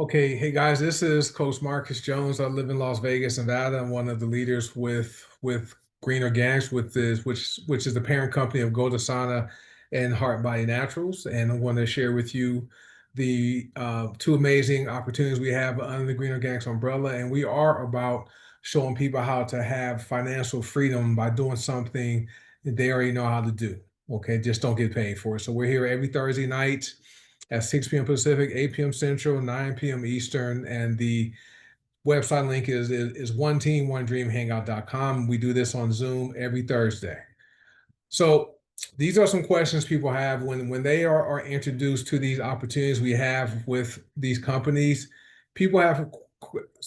Okay, hey guys, this is Coach Marcus Jones. I live in Las Vegas, Nevada. I'm one of the leaders with Green Organics, with this which is the parent company of goDesana and Heart Body Naturals. And I want to share with you the two amazing opportunities we have under the Green Organics umbrella. And we are about showing people how to have financial freedom by doing something that they already know how to do. Okay, just don't get paid for it. So we're here every Thursday night at 6 p.m. Pacific, 8 p.m. Central, 9 p.m. Eastern. And the website link is one team, one dream hangout.com. We do this on Zoom every Thursday. So these are some questions people have when they are introduced to these opportunities we have with these companies. People have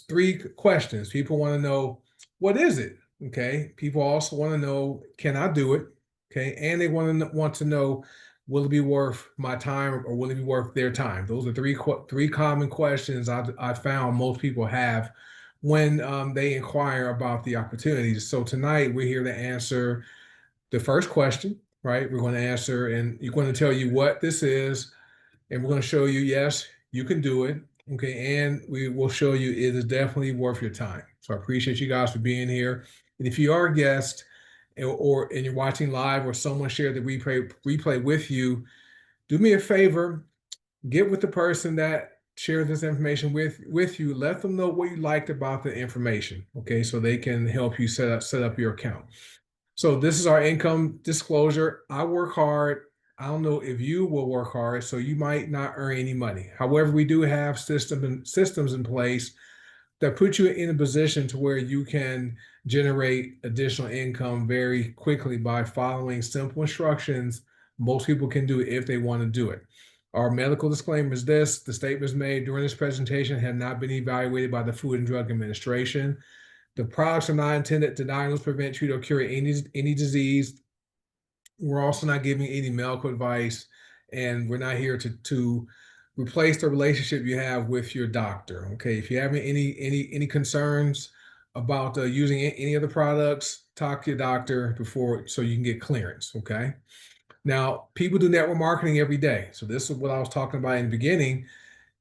three questions. People want to know, what is it? Okay. People also want to know, can I do it? Okay. And they want to know, will it be worth my time or will it be worth their time? Those are three common questions I found most people have when they inquire about the opportunities. So tonight we're here to answer the first question, right? We're going to answer, and you're going to tell you what this is, and we're going to show you, yes, you can do it. Okay. And we will show you it is definitely worth your time. So I appreciate you guys for being here. And if you are a guest and you're watching live or someone shared the replay with you, do me a favor, get with the person that shared this information with you. Let them know what you liked about the information. Okay. So they can help you set up your account. So this is our income disclosure. I work hard. I don't know if you will work hard, so you might not earn any money. However, we do have systems in place that put you in a position to where you can generate additional income very quickly by following simple instructions most people can do if they want to do it. Our medical disclaimer is this: the statements made during this presentation have not been evaluated by the Food and Drug Administration. The products are not intended to diagnose, prevent, treat, or cure any disease. We're also not giving any medical advice, and we're not here to replace the relationship you have with your doctor. Okay, if you have any concerns about using any of the products, talk to your doctor before so you can get clearance. Okay. Now, people do network marketing every day, so this is what I was talking about in the beginning.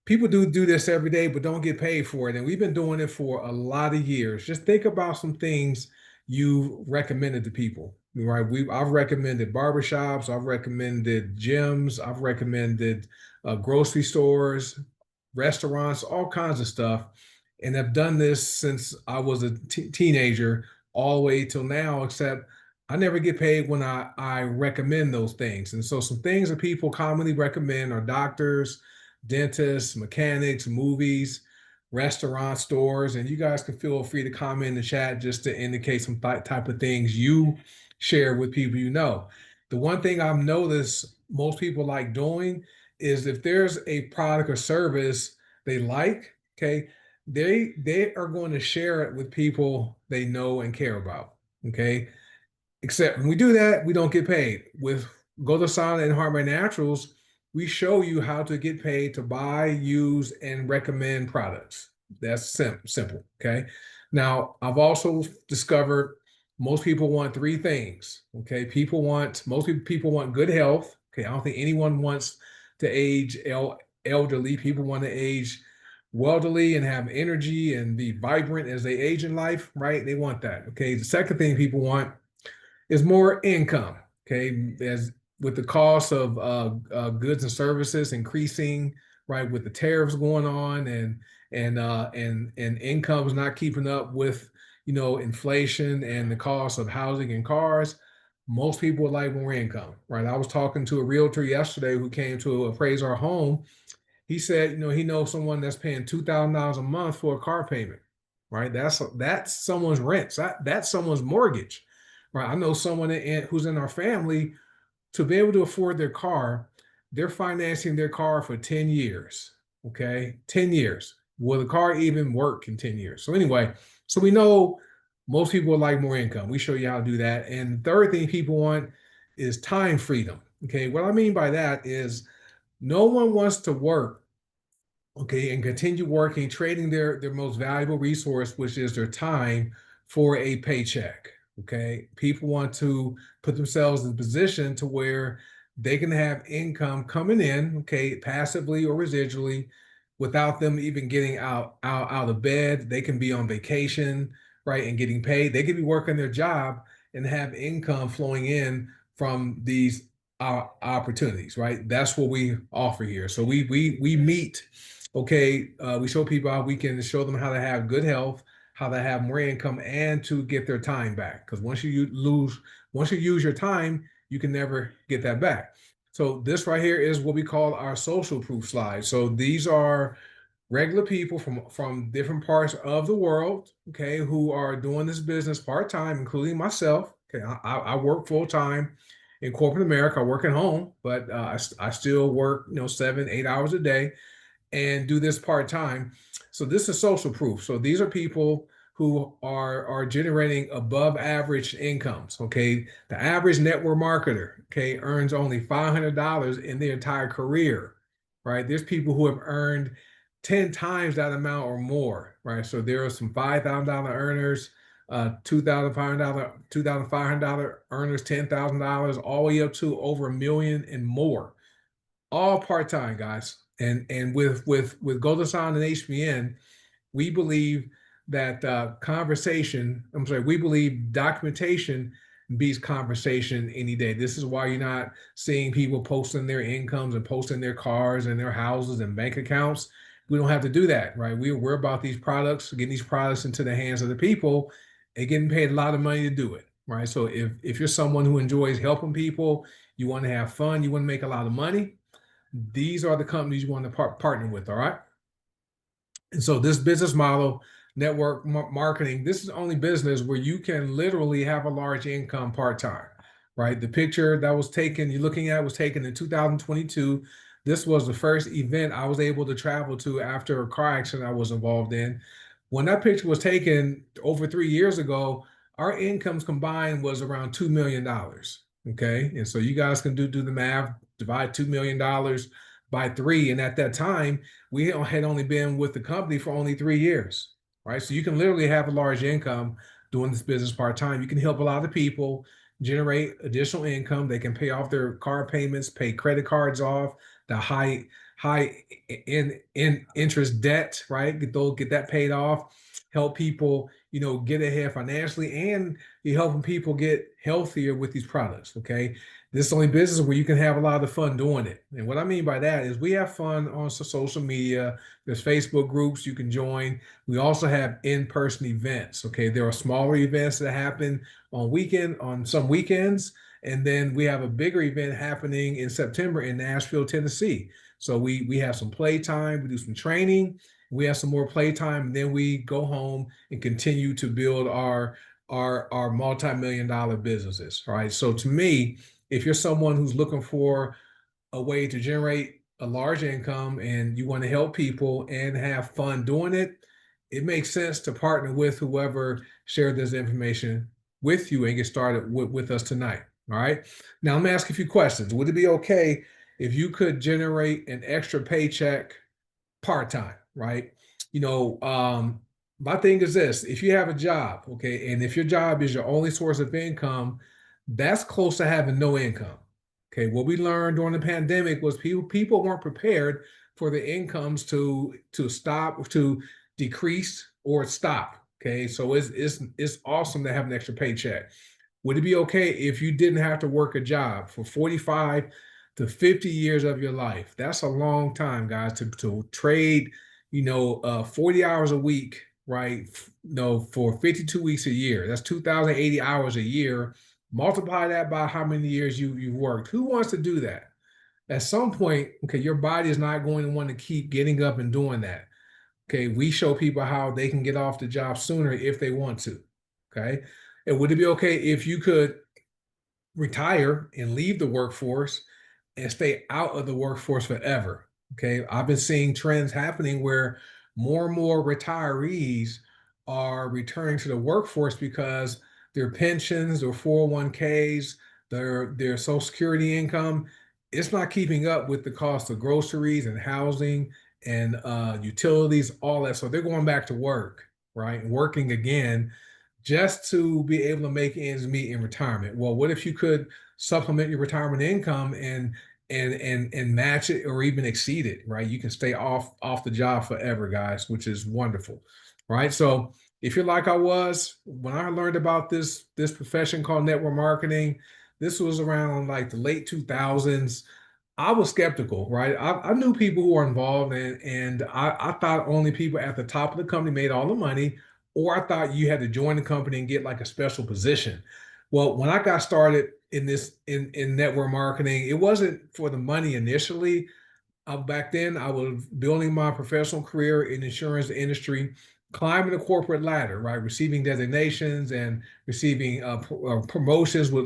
People do this every day, but don't get paid for it. And we've been doing it for a lot of years. Just think about some things you recommended to people, right? I've recommended barbershops, I've recommended gyms, I've recommended grocery stores, restaurants, all kinds of stuff. And I've done this since I was a teenager all the way till now, except I never get paid when I recommend those things. And so some things that people commonly recommend are doctors, dentists, mechanics, movies, restaurant stores, and you guys can feel free to comment in the chat just to indicate some type of things you share with people you know. The one thing I've noticed most people like doing is if there's a product or service they like, okay, they are going to share it with people they know and care about. Okay. Except when we do that, we don't get paid. With goDesana and Heart Body Naturals, we show you how to get paid to buy, use, and recommend products. That's simple. Okay. Now, I've also discovered most people want three things. Okay. Most people want good health. Okay. I don't think anyone wants to age elderly. People want to age welderly and have energy and be vibrant as they age in life, right? They want that. Okay. The second thing people want is more income. Okay, as with the cost of goods and services increasing, right, with the tariffs going on and incomes not keeping up with inflation and the cost of housing and cars. Most people would like more income, right? I was talking to a realtor yesterday who came to appraise our home. He said, he knows someone that's paying $2,000 a month for a car payment, right? That's someone's rent. That's someone's mortgage, right? I know someone who's in our family to be able to afford their car. They're financing their car for 10 years. Okay, 10 years. Will the car even work in 10 years? So anyway, so we know most people would like more income. We show you how to do that. And the third thing people want is time freedom. Okay, what I mean by that is no one wants to work, okay, and continue working, trading their most valuable resource, which is their time, for a paycheck. Okay, people want to put themselves in a position to where they can have income coming in, okay, passively or residually, without them even getting out of bed. They can be on vacation, right, and getting paid. They could be working their job and have income flowing in from these opportunities, right? That's what we offer here. So we meet. Okay, we show people how we can show them how to have good health, how to have more income, and to get their time back. Because once you use your time, you can never get that back. So this right here is what we call our social proof slide. So these are regular people from different parts of the world, okay, who are doing this business part-time, including myself. Okay, I work full-time in corporate America. I work at home, but I still work, 7, 8 hours a day and do this part-time. So this is social proof. So these are people who are generating above average incomes. Okay. The average network marketer, okay, earns only $500 in their entire career, right? There's people who have earned 10 times that amount or more, right? So there are some $5,000 earners, $2,500 earners, $10,000, all the way up to over $1 million and more, all part-time, guys. And with goDesana and HBN, we believe that we believe documentation beats conversation any day. This is why you're not seeing people posting their incomes and posting their cars and their houses and bank accounts. We don't have to do that, right? We're about these products, getting these products into the hands of the people and getting paid a lot of money to do it, right? So if you're someone who enjoys helping people, you want to have fun, you want to make a lot of money, these are the companies you want to partner with, all right? And so this business model, network marketing, this is only business where you can literally have a large income part-time, right? The picture that was taken, you're looking at, was taken in 2022. This was the first event I was able to travel to after a car accident I was involved in. When that picture was taken over 3 years ago, our incomes combined was around $2 million. Okay. And so you guys can do the math, divide $2 million by three. And at that time, we had only been with the company for only 3 years, right? So you can literally have a large income doing this business part-time. You can help a lot of people generate additional income. They can pay off their car payments, pay credit cards off, the high in interest debt, right? Get that paid off, help people, get ahead financially, and you're helping people get healthier with these products. Okay. This is the only business where you can have a lot of fun doing it. And what I mean by that is we have fun on social media. There's Facebook groups you can join. We also have in-person events. Okay. There are smaller events that happen on some weekends. And then we have a bigger event happening in September in Nashville, Tennessee. So we have some playtime, we do some training, we have some more playtime, and then we go home and continue to build our multi-million dollar businesses. All right. So to me, if you're someone who's looking for a way to generate a large income and you want to help people and have fun doing it, it makes sense to partner with whoever shared this information with you and get started with us tonight. All right. Now, let me ask you a few questions. Would it be okay if you could generate an extra paycheck part-time, right? You know, my thing is this: if you have a job, okay, and if your job is your only source of income, that's close to having no income. Okay, what we learned during the pandemic was people weren't prepared for the incomes to stop, to decrease or stop. Okay, so it's awesome to have an extra paycheck. Would it be okay if you didn't have to work a job for 45 to 50 years of your life? That's a long time, guys, to trade, 40 hours a week, right? For 52 weeks a year. That's 2,080 hours a year. Multiply that by how many years you've worked. Who wants to do that? At some point, okay, your body is not going to want to keep getting up and doing that. Okay, we show people how they can get off the job sooner if they want to. Okay, and would it be okay if you could retire and leave the workforce and stay out of the workforce forever? Okay, I've been seeing trends happening where more and more retirees are returning to the workforce because their pensions, their 401ks, their social security income, it's not keeping up with the cost of groceries and housing and utilities, all that. So they're going back to work, right? And working again just to be able to make ends meet in retirement. Well, what if you could supplement your retirement income and and match it or even exceed it, right? You can stay off the job forever, guys, which is wonderful, right? So if you're like I was when I learned about this profession called network marketing, this was around like the late 2000s. I was skeptical, right? I knew people who were involved, and I thought only people at the top of the company made all the money, or I thought you had to join the company and get like a special position. Well, when I got started in this in network marketing, it wasn't for the money initially. Back then, I was building my professional career in the insurance industry, climbing the corporate ladder, right, receiving designations and receiving promotions, which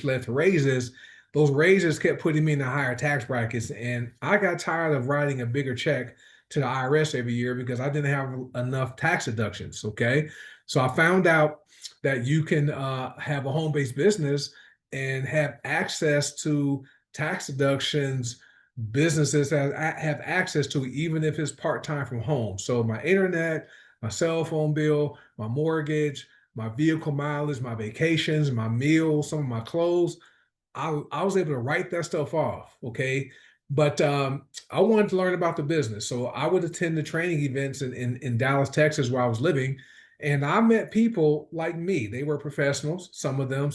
led to raises. Those raises kept putting me in the higher tax brackets, and I got tired of writing a bigger check to the IRS every year because I didn't have enough tax deductions. Okay, so I found out that you can have a home-based business and have access to tax deductions businesses have access to, even if it's part-time from home. So my internet, my cell phone bill, my mortgage, my vehicle mileage, my vacations, my meals, some of my clothes, I was able to write that stuff off. Okay. But I wanted to learn about the business. So I would attend the training events in Dallas, Texas, where I was living. And I met people like me. They were professionals, some of them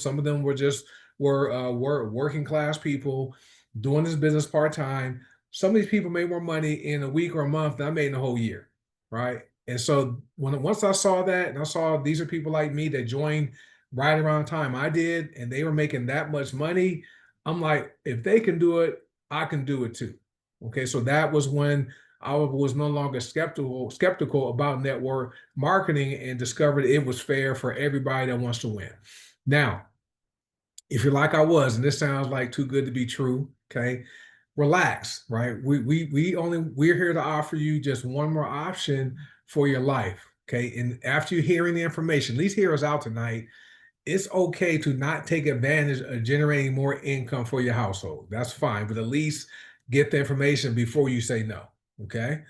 were working class people doing this business part-time. Some of these people made more money in a week or a month than I made in a whole year. Right. And so once I saw that and I saw these are people like me that joined right around the time I did, and they were making that much money. I'm like, if they can do it, I can do it too. Okay, so that was when I was no longer skeptical about network marketing and discovered it was fair for everybody that wants to win. Now, if you're like I was, and this sounds like too good to be true, okay, relax, right? We're here to offer you just one more option for your life. Okay. And after you're hearing the information, at least hear us out tonight, it's okay to not take advantage of generating more income for your household. That's fine, but at least get the information before you say no. Okay.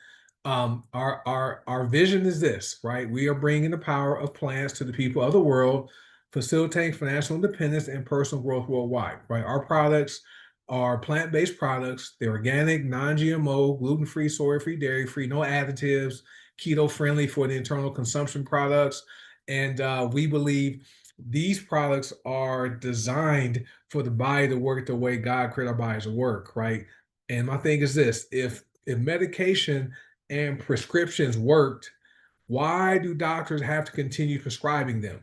Our vision is this, right? We are bringing the power of plants to the people of the world, facilitating financial independence and personal growth worldwide. Right. Our products are plant-based products. They're organic, non-GMO, gluten-free, soy-free, dairy-free, no additives, keto-friendly for the internal consumption products, and we believe these products are designed for the body to work the way God created our bodies to work, right? And my thing is this: if medication and prescriptions worked, why do doctors have to continue prescribing them?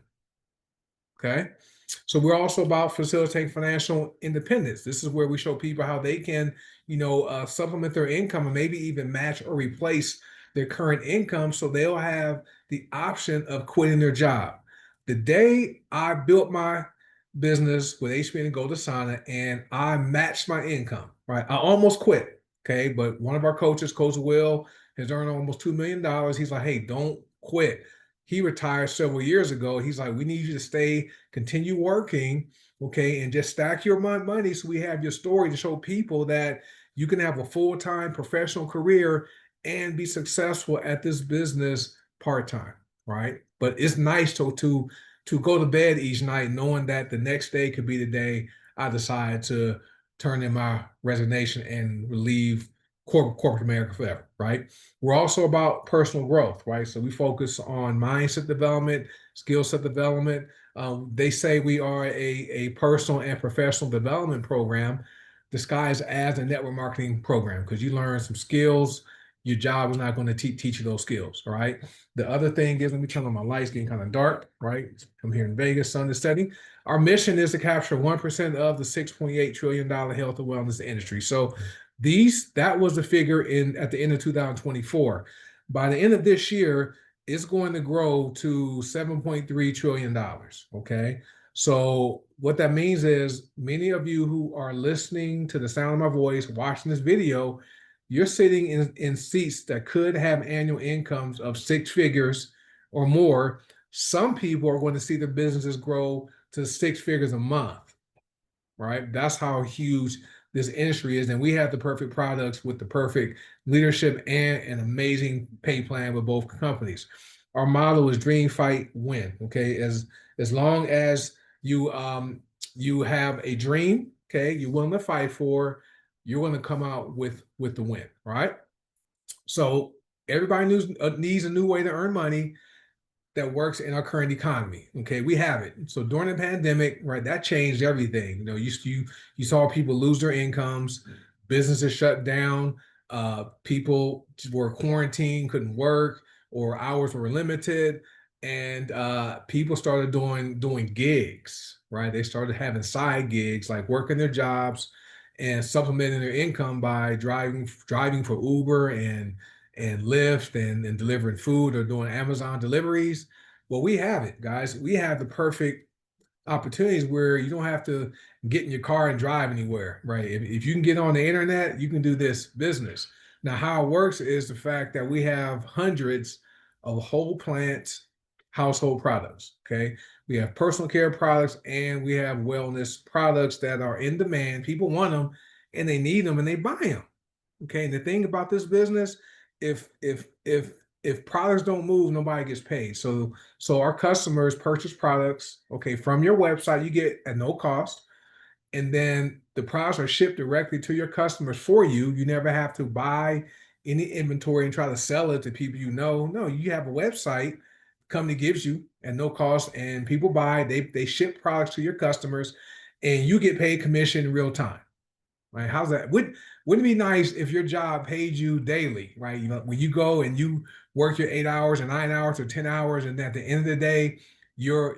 Okay. So we're also about facilitating financial independence. This is where we show people how they can, supplement their income and maybe even match or replace their current income so they'll have the option of quitting their job. The day I built my business with HPN and goDesana and I matched my income, right? I almost quit. Okay. But one of our coaches, Coach Will, has earned almost $2 million. He's like, hey, don't quit. He retired several years ago. He's like, we need you to stay, continue working, okay, and just stack your money so we have your story to show people that you can have a full-time professional career and be successful at this business part-time, right? But it's nice to go to bed each night knowing that the next day could be the day I decide to turn in my resignation and leave corporate America forever, right? We're also about personal growth, right? So we focus on mindset development, skill set development. They say we are a personal and professional development program disguised as a network marketing program because you learn some skills. Your job is not going to teach you those skills, all right? The other thing is, let me turn on my lights, getting kind of dark, right? I'm here in Vegas, sun is setting. Our mission is to capture 1% of the $6.8 trillion health and wellness industry. So that was the figure at the end of 2024. By the end of this year, it's going to grow to $7.3 trillion. Okay. So what that means is many of you who are listening to the sound of my voice, watching this video, you're sitting in seats that could have annual incomes of six figures or more. Some people are going to see their businesses grow to six figures a month, right? That's how huge this industry is. And we have the perfect products with the perfect leadership and an amazing pay plan with both companies. Our motto is dream, fight, win. Okay. As long as you have a dream, okay, you're willing to fight for, you're going to come out with the win, right? So everybody needs a new way to earn money that works in our current economy. Okay, we have it. So during the pandemic, right, that changed everything. You saw people lose their incomes, businesses shut down, people were quarantined, couldn't work, or hours were limited, and people started doing gigs. Right, they started having side gigs like working their jobs and supplementing their income by driving for Uber and Lyft and delivering food or doing Amazon deliveries. Well, we have it, guys. We have the perfect opportunities where you don't have to get in your car and drive anywhere, right? If you can get on the internet, you can do this business. Now, how it works is the fact that we have hundreds of whole plant household products. Okay. We have personal care products and we have wellness products that are in demand. People want them and they need them and they buy them. Okay. And the thing about this business, if products don't move, nobody gets paid. So our customers purchase products, okay, from your website, you get at no cost, and then the products are shipped directly to your customers for you. You never have to buy any inventory and try to sell it to people you know. No, you have a website, company gives you at no cost, and people buy, they ship products to your customers, and you get paid commission in real time. Right? How's that? Wouldn't it be nice if your job paid you daily, right? You know, when you go and you work your 8 hours or 9 hours or 10 hours, and at the end of the day, your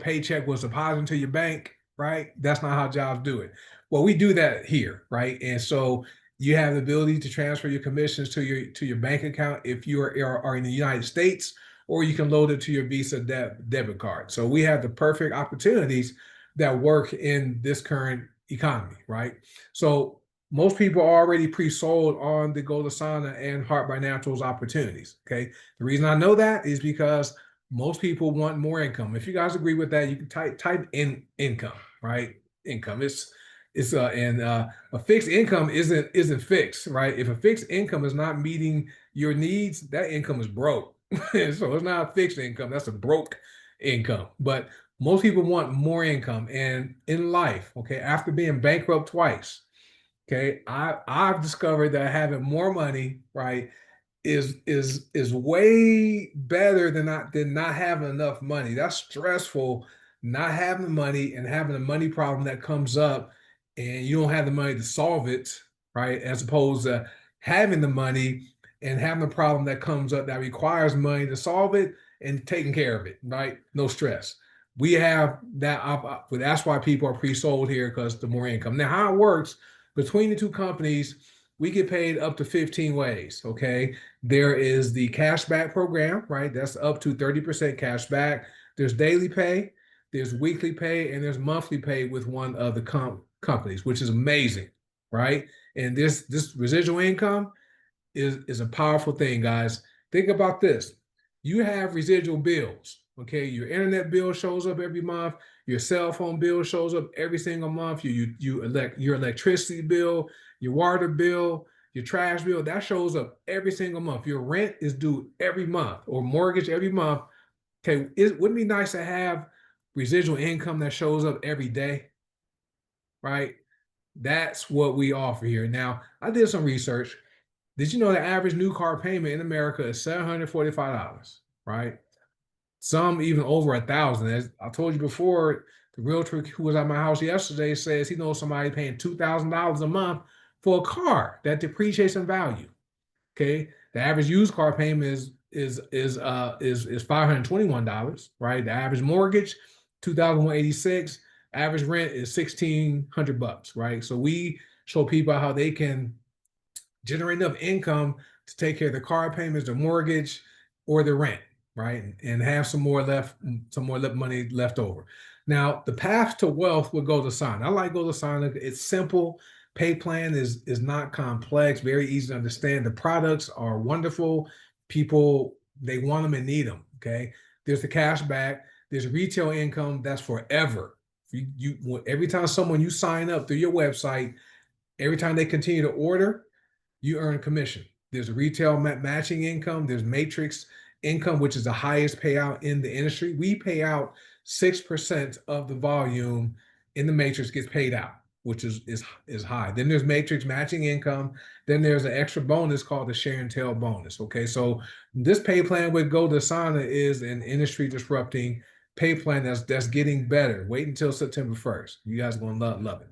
paycheck was deposited to your bank, right? That's not how jobs do it. Well, we do that here, right? And so you have the ability to transfer your commissions to your bank account if you are in the United States, or you can load it to your Visa debit card. So we have the perfect opportunities that work in this current economy, right? So most people are already pre-sold on the goDesana and Heart by Natural's opportunities. Okay. The reason I know that is because most people want more income. If you guys agree with that, you can type in income, right? Income. It's and a fixed income isn't fixed, right? If a fixed income is not meeting your needs, that income is broke. So it's not a fixed income, that's a broke income. But most people want more income. And in life, okay, after being bankrupt twice, okay, I've discovered that having more money, right, is way better than not having enough money. That's stressful, not having the money and having a money problem that comes up and you don't have the money to solve it, right? As opposed to having the money and having a problem that comes up that requires money to solve it and taking care of it, right? No stress. We have that. That's why people are pre-sold here, because the more income. Now, how it works between the two companies, we get paid up to 15 ways. Okay. There is the cashback program, right? That's up to 30% cash back. There's daily pay, there's weekly pay, and there's monthly pay with one of the companies, which is amazing, right? And this residual income is a powerful thing, guys. Think about this. You have residual bills. Okay, your internet bill shows up every month. Your cell phone bill shows up every single month. Your electricity bill, your water bill, your trash bill, that shows up every single month. Your rent is due every month, or mortgage every month. Okay, wouldn't it be nice to have residual income that shows up every day, right? That's what we offer here. Now, I did some research. Did you know the average new car payment in America is $745, right? Some even over 1,000. As I told you before, the realtor who was at my house yesterday says he knows somebody paying $2,000 a month for a car that depreciates in value. Okay, the average used car payment is $521, right? The average mortgage, 2,186. Average rent is $1,600, right? So we show people how they can generate enough income to take care of the car payments, the mortgage, or the rent, right? And have some more money left over. Now, the path to wealth with goDesana. I like goDesana. It's simple. Pay plan is not complex, very easy to understand. The products are wonderful. People, they want them and need them. Okay. There's the cash back. There's retail income that's forever. Every time someone you sign up through your website, every time they continue to order, you earn commission. There's a retail matching income. There's matrix income, which is the highest payout in the industry. We pay out 6% of the volume in the matrix gets paid out. which is high. Then there's matrix matching income. Then there's an extra bonus called the share and tell bonus. Okay, so this pay plan with goDesana is an industry disrupting pay plan that's getting better. Wait until September 1st. You guys are gonna love it.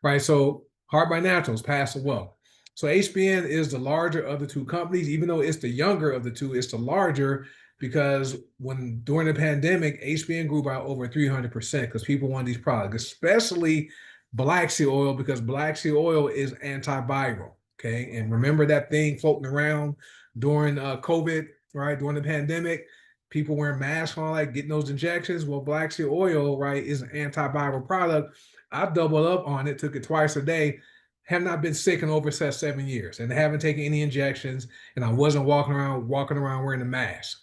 Right. So Heart by Naturals, Passive Wealth. So HBN is the larger of the two companies, even though it's the younger of the two, it's the larger because when during the pandemic, HBN grew by over 300% because people want these products, especially black seed oil, because black seed oil is antiviral. Okay. And remember that thing floating around during COVID, right? During the pandemic, people wearing masks on, like getting those injections. Well, black seed oil, right, is an antiviral product. I doubled up on it, took it twice a day, have not been sick in over 7 years, and haven't taken any injections, and I wasn't walking around wearing a mask.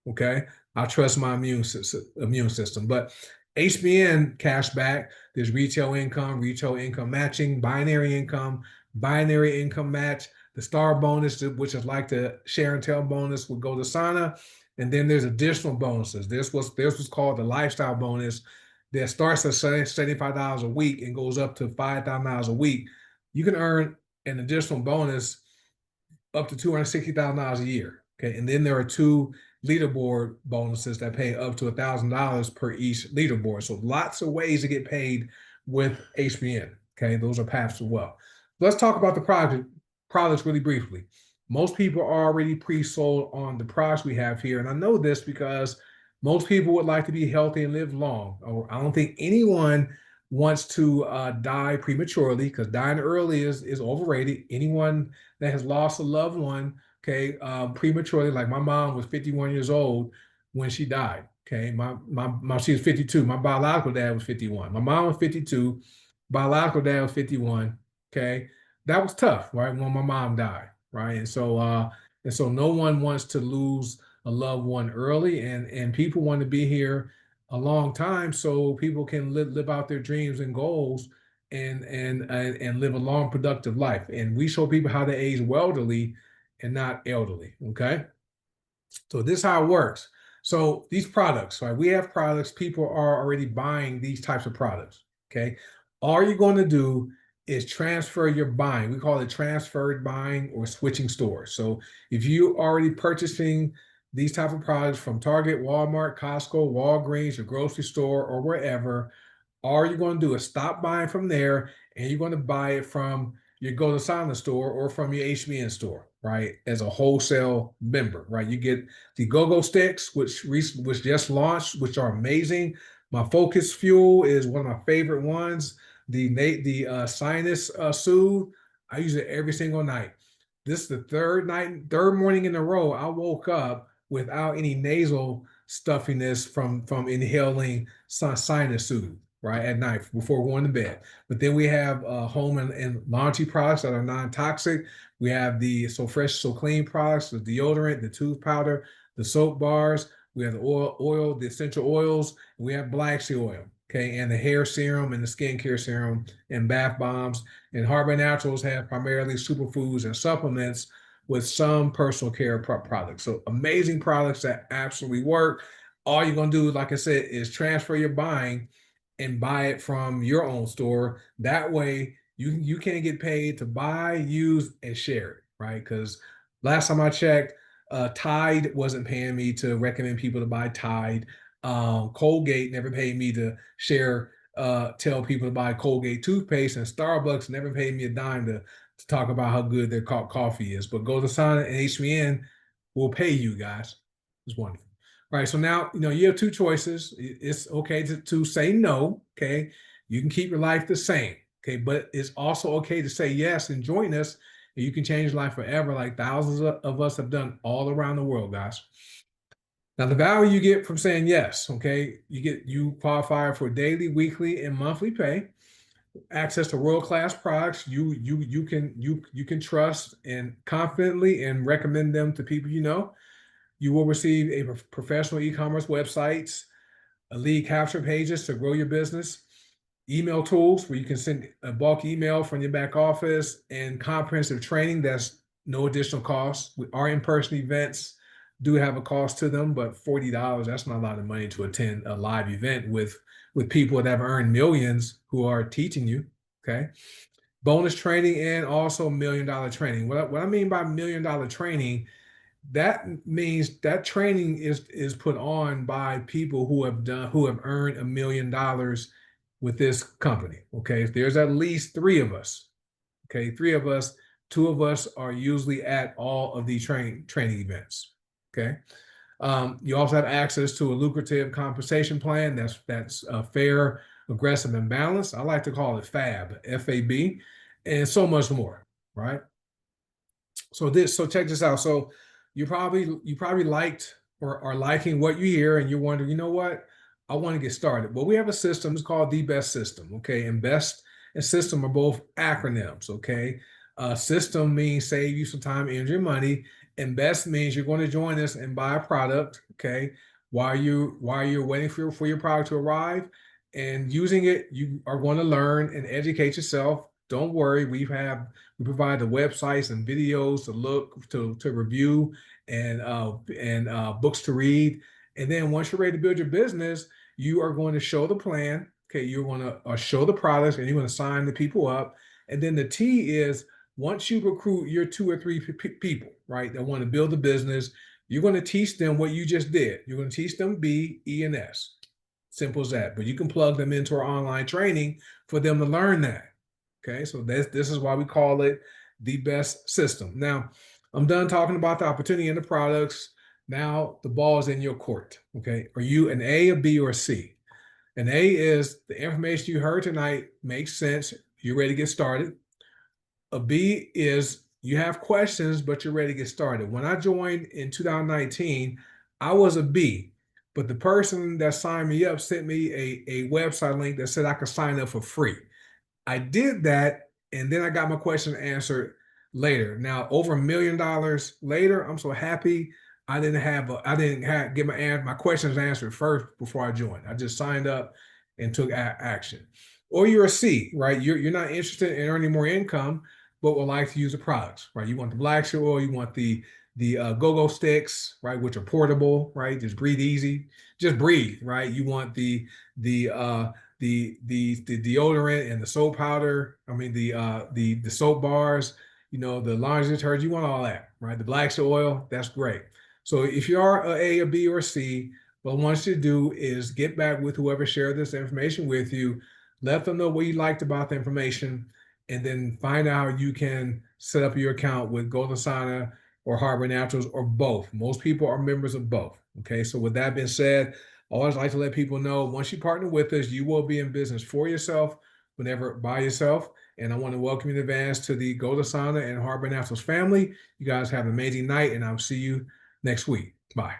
Okay, I trust my immune system. But HBN cashback, there's retail income matching, binary income match, the star bonus, which is like the share and tell bonus with goDesana. And then there's additional bonuses. This was called the lifestyle bonus that starts at $75 a week and goes up to $5,000 a week. You can earn an additional bonus up to $260,000 a year. Okay. And then there are two leaderboard bonuses that pay up to $1,000 per each leaderboard. So lots of ways to get paid with HBN. Okay. Those are paths as well. Let's talk about the products really briefly. Most people are already pre-sold on the products we have here. And I know this because most people would like to be healthy and live long. I don't think anyone wants to die prematurely, because dying early is overrated. Anyone that has lost a loved one, okay, prematurely, like my mom was 51 years old when she died. Okay, she was 52. My biological dad was 51. My mom was 52. Biological dad was 51. Okay, that was tough, right? When my mom died, right? And so no one wants to lose a loved one early, and people want to be here a long time so people can live out their dreams and goals and live a long, productive life. And we show people how to age wealthily and not elderly. Okay. So this is how it works. So these products, right? We have products, people are already buying these types of products. Okay. All you're going to do is transfer your buying. We call it transferred buying or switching stores. So if you already purchasing these type of products from Target, Walmart, Costco, Walgreens, your grocery store, or wherever, all you're going to do is stop buying from there, and you're going to buy it from your goDesana store or from your HBN store, right? As a wholesale member, right? You get the Go-Go sticks, which just launched, which are amazing. My Focus Fuel is one of my favorite ones. The Sinus Soothe, I use it every single night. This is the third morning in a row I woke up without any nasal stuffiness from inhaling sinus soothe, right, at night before going to bed. But then we have home and laundry products that are non-toxic. We have the So Fresh, So Clean products, the deodorant, the tooth powder, the soap bars. We have the oil, the essential oils. And we have black seed oil, okay, and the hair serum and the skincare serum and bath bombs. And Heart by Naturals have primarily superfoods and supplements with some personal care products. So amazing products that absolutely work. All you're going to do, like I said, is transfer your buying and buy it from your own store. That way you can get paid to buy, use, and share it, right? Because last time I checked, Tide wasn't paying me to recommend people to buy Tide. Colgate never paid me to tell people to buy Colgate toothpaste, and Starbucks never paid me a dime to talk about how good their coffee is. But goDesana and HBN will pay you guys. It's wonderful. All right, so now you have two choices. It's okay to say no. Okay, you can keep your life the same. Okay, but it's also okay to say yes and join us, and you can change your life forever, like thousands of us have done all around the world, guys. Now, the value you get from saying yes, okay, you qualify for daily, weekly, and monthly pay, access to world-class products you can trust and confidently and recommend them to people you know. You will receive a professional e-commerce websites, lead capture pages to grow your business, email tools where you can send a bulk email from your back office, and comprehensive training that's no additional cost. Our in-person events do have a cost to them, but $40, that's not a lot of money to attend a live event with people that have earned millions who are teaching you. Okay. Bonus training and also $1 million training. What I mean by $1 million training, that means that training is put on by people who have earned $1 million with this company. Okay. There's at least three of us. Okay. Three of us, two of us are usually at all of these training events. Okay. You also have access to a lucrative compensation plan that's fair, aggressive, and balanced. I like to call it FAB, FAB, and so much more, right? So check this out. So you probably liked or are liking what you hear, and you're wondering, you know what? I want to get started. Well, we have a system. It's called the Best System. Okay, and Best and System are both acronyms. Okay, System means save you some time, energy, and money, and Best means you're going to join us and buy a product. Okay, while you're waiting for your product to arrive and using it, you are going to learn and educate yourself. Don't worry, we provide the websites and videos to look to review and books to read. And then once you're ready to build your business, you are going to show the plan. Okay, you're going to show the products, and you're going to sign the people up. And then the T is once you recruit your two or three people, right, that want to build a business, you're going to teach them what you just did. You're going to teach them B, E, and S. Simple as that. But you can plug them into our online training for them to learn that. Okay, so this is why we call it the Best System. Now, I'm done talking about the opportunity and the products. Now the ball is in your court. Okay, are you an A, a B, or a C? An A is the information you heard tonight makes sense. You're ready to get started. A B is you have questions, but you're ready to get started. When I joined in 2019, I was a B, but the person that signed me up sent me a website link that said I could sign up for free. I did that, and then I got my question answered later. Now, over $1 million later, I'm so happy I didn't get my questions answered first before I joined. I just signed up and took action. Or you're a C, right? You're not interested in earning more income, but would like to use the products, right? You want the black sugar oil, you want the go-go sticks, right, which are portable, right? Just breathe easy, just breathe, right? You want the deodorant and the soap powder. I mean the soap bars, the laundry detergent. You want all that, right? The black soy oil, that's great. So if you are a B, or C, what I want you to do is get back with whoever shared this information with you, let them know what you liked about the information, and then find out how you can set up your account with goDesana or Harbor Naturals or both. Most people are members of both. Okay, so with that being said, I always like to let people know once you partner with us, you will be in business for yourself, whenever by yourself. And I want to welcome you in advance to the goDesana and Harbor Naturals family. You guys have an amazing night, and I'll see you next week. Bye.